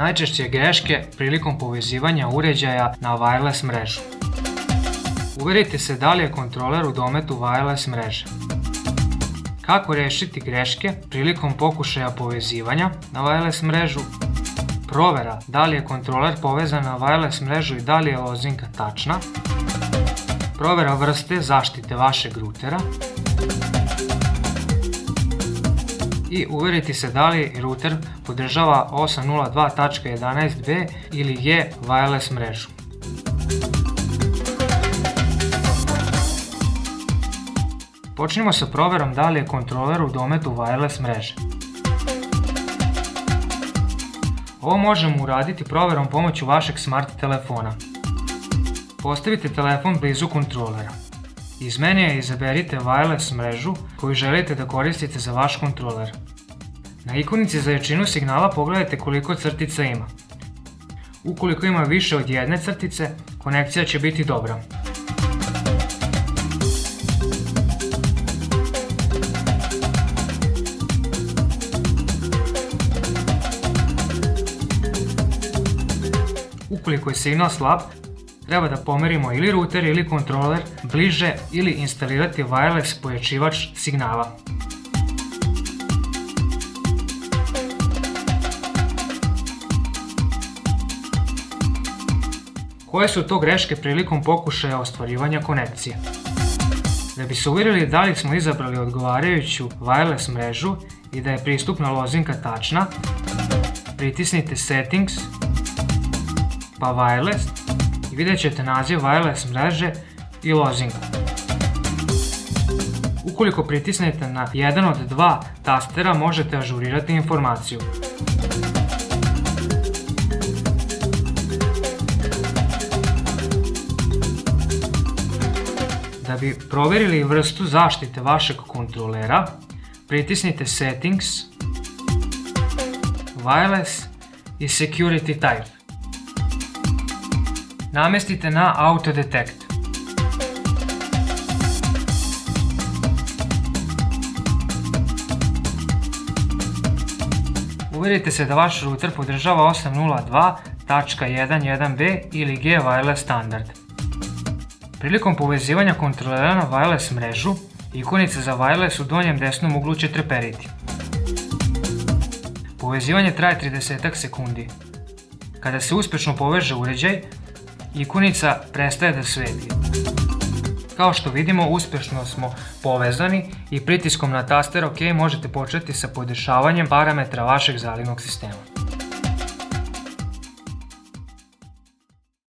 Najčešće greške prilikom povezivanja uređaja na wireless mrežu. Uverite se da li je kontroler u dometu wireless mreže. Kako rešiti greške prilikom pokušaja povezivanja na wireless mrežu? Provera da li je kontroler povezan na wireless mrežu i da li je lozinka tačna. Provera vrste zaštite vašeg rutera. I uveriti se da li ruter podržava 802.11b ili G wireless mrežu. Počnimo sa proverom da li je kontroler u dometu wireless mreže. Ovo možemo uraditi proverom pomoću vašeg smart telefona. Postavite telefon blizu kontrolera. Iz menija izaberite wireless mrežu koju želite da koristite za vaš kontroler. Na ikonici za jačinu signala pogledajte koliko crtica ima. Ukoliko ima više od jedne crtice, konekcija će biti dobra. Ukoliko je signal slab, treba da pomerimo ili ruter ili kontroler bliže ili instalirati wireless pojačivač signala. Koje su to greške prilikom pokušaja ostvarivanja konekcije? Da bi se uvjerili da li smo izabrali odgovarajuću wireless mrežu i da je pristupna lozinka tačna, pritisnite Settings, pa Wireless i vidjet ćete naziv wireless mreže i lozinku. Ukoliko pritisnete na jedan od dva tastera, možete ažurirati informaciju. Da bi provjerili vrstu zaštite vašeg kontrolera, pritisnite Settings, Wireless i Security Type. Namestite na Auto Detect. Uvjerite se da vaš ruter podržava 802.11b ili G wireless standard. Prilikom povezivanja kontrolera na wireless mrežu, ikonica za wireless u donjem desnom uglu će treperiti. Povezivanje traje 30 sekundi. Kada se uspješno poveže uređaj, ikonica prestaje da svetli. Kao što vidimo, uspješno smo povezani i pritiskom na taster OK možete početi sa podešavanjem parametra vašeg zalivnog sistema.